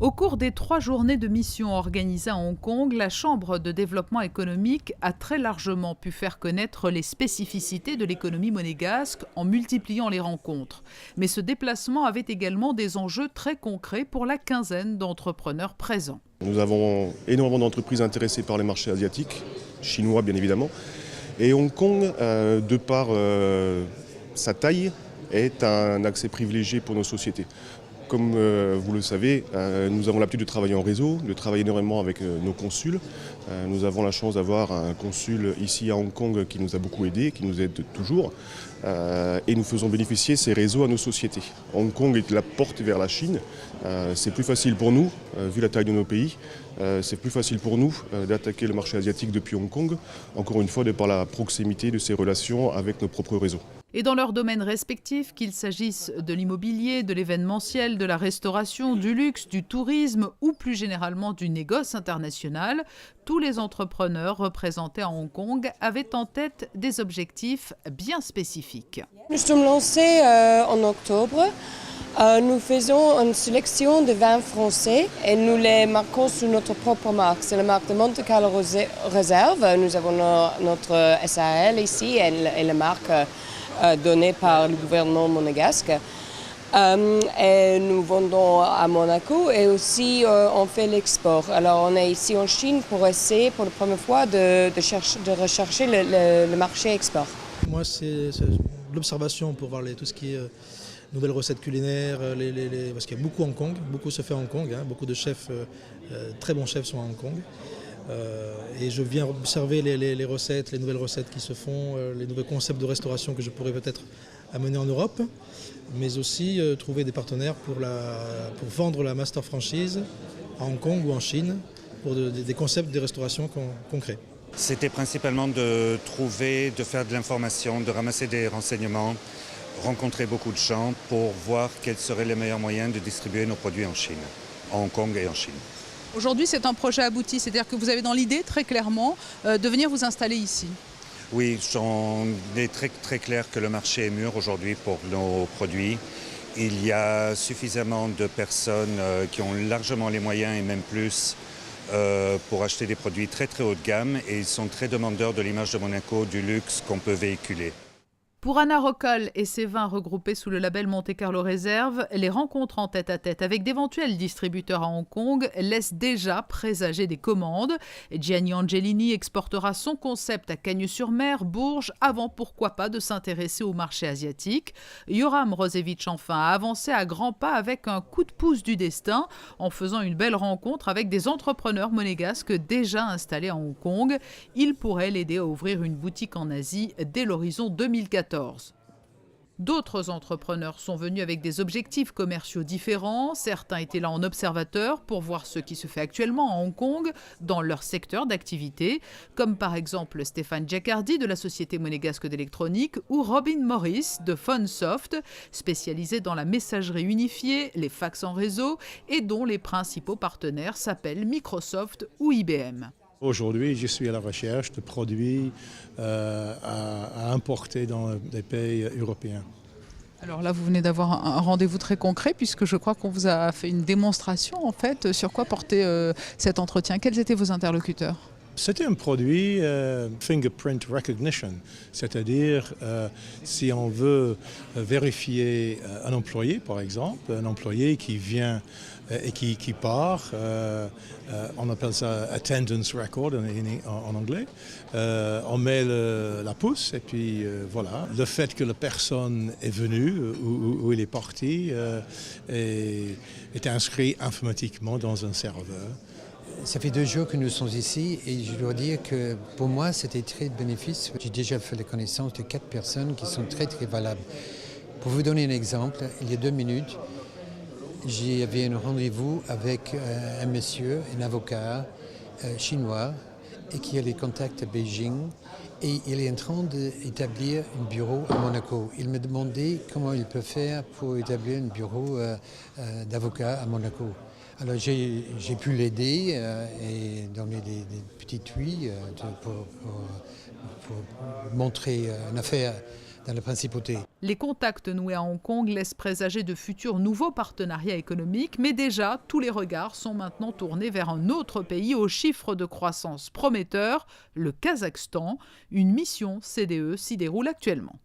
Au cours des 3 journées de mission organisées à Hong Kong, la Chambre de développement économique a très largement pu faire connaître les spécificités de l'économie monégasque en multipliant les rencontres. Mais ce déplacement avait également des enjeux très concrets pour la quinzaine d'entrepreneurs présents. Nous avons énormément d'entreprises intéressées par les marchés asiatiques, chinois bien évidemment. Et Hong Kong, de par sa taille, est un accès privilégié pour nos sociétés. Comme vous le savez, nous avons l'habitude de travailler en réseau, de travailler énormément avec nos consuls. Nous avons la chance d'avoir un consul ici à Hong Kong qui nous a beaucoup aidés, qui nous aide toujours. Et nous faisons bénéficier ces réseaux à nos sociétés. Hong Kong est la porte vers la Chine. C'est plus facile pour nous, vu la taille de nos pays. C'est plus facile pour nous d'attaquer le marché asiatique depuis Hong Kong, encore une fois de par la proximité de ces relations avec nos propres réseaux. Et dans leurs domaines respectifs, qu'il s'agisse de l'immobilier, de l'événementiel, de la restauration, du luxe, du tourisme ou plus généralement du négoce international, tous les entrepreneurs représentés à Hong Kong avaient en tête des objectifs bien spécifiques. Nous sommes lancés en octobre. Nous faisons une sélection de vins français et nous les marquons sous notre propre marque. C'est la marque de Monte Carlo Reserve. Nous avons notre SARL ici et la marque donnée par le gouvernement monégasque. Et nous vendons à Monaco et aussi on fait l'export. Alors on est ici en Chine pour essayer pour la première fois de rechercher le marché export. Moi c'est l'observation pour voir tout ce qui est nouvelles recettes culinaires, parce qu'il y a beaucoup à Hong Kong, beaucoup se fait à Hong Kong, beaucoup de chefs, très bons chefs sont à Hong Kong. Et je viens observer les recettes, les nouvelles recettes qui se font, les nouveaux concepts de restauration que je pourrais peut-être amener en Europe, mais aussi trouver des partenaires pour vendre la master franchise à Hong Kong ou en Chine pour des concepts de restauration concrets. C'était principalement de trouver, de faire de l'information, de ramasser des renseignements, rencontrer beaucoup de gens pour voir quels seraient les meilleurs moyens de distribuer nos produits en Chine, en Hong Kong et en Chine. Aujourd'hui, c'est un projet abouti, c'est-à-dire que vous avez dans l'idée très clairement de venir vous installer ici. Oui, il est très, très clair que le marché est mûr aujourd'hui pour nos produits. Il y a suffisamment de personnes qui ont largement les moyens et même plus pour acheter des produits très très haut de gamme et ils sont très demandeurs de l'image de Monaco, du luxe qu'on peut véhiculer. Pour Anna Roccal et ses vins regroupés sous le label Monte Carlo Reserve, les rencontres en tête-à-tête avec d'éventuels distributeurs à Hong Kong laissent déjà présager des commandes. Gianni Angelini exportera son concept à Cagnes-sur-Mer, Bourges, avant pourquoi pas de s'intéresser au marché asiatique. Yoram Rosevich enfin a avancé à grands pas avec un coup de pouce du destin en faisant une belle rencontre avec des entrepreneurs monégasques déjà installés à Hong Kong. Il pourrait l'aider à ouvrir une boutique en Asie dès l'horizon 2014. D'autres entrepreneurs sont venus avec des objectifs commerciaux différents. Certains étaient là en observateur pour voir ce qui se fait actuellement à Hong Kong dans leur secteur d'activité, comme par exemple Stéphane Giacardi de la société monégasque d'électronique ou Robin Morris de Phonsoft, spécialisé dans la messagerie unifiée, les fax en réseau et dont les principaux partenaires s'appellent Microsoft ou IBM. Aujourd'hui, je suis à la recherche de produits à importer dans des pays européens. Alors là, vous venez d'avoir un rendez-vous très concret puisque je crois qu'on vous a fait une démonstration en fait sur quoi portait cet entretien. Quels étaient vos interlocuteurs ? C'était un produit fingerprint recognition, c'est-à-dire si on veut vérifier un employé, par exemple, un employé qui vient et qui part, on appelle ça attendance record en anglais, on met la pouce et puis voilà. Le fait que la personne est venue ou il est parti est inscrit informatiquement dans un serveur. Ça fait 2 jours que nous sommes ici et je dois dire que pour moi c'était très bénéfice. J'ai déjà fait la connaissance de 4 personnes qui sont très très valables. Pour vous donner un exemple, il y a 2 minutes, j'avais un rendez-vous avec un monsieur, un avocat chinois et qui a les contacts à Beijing et il est en train d'établir un bureau à Monaco. Il me demandait comment il peut faire pour établir un bureau d'avocat à Monaco. Alors j'ai pu l'aider et donner des petits tuyaux pour montrer une affaire dans la principauté. Les contacts noués à Hong Kong laissent présager de futurs nouveaux partenariats économiques, mais déjà, tous les regards sont maintenant tournés vers un autre pays aux chiffres de croissance prometteurs, le Kazakhstan. Une mission CDE s'y déroule actuellement.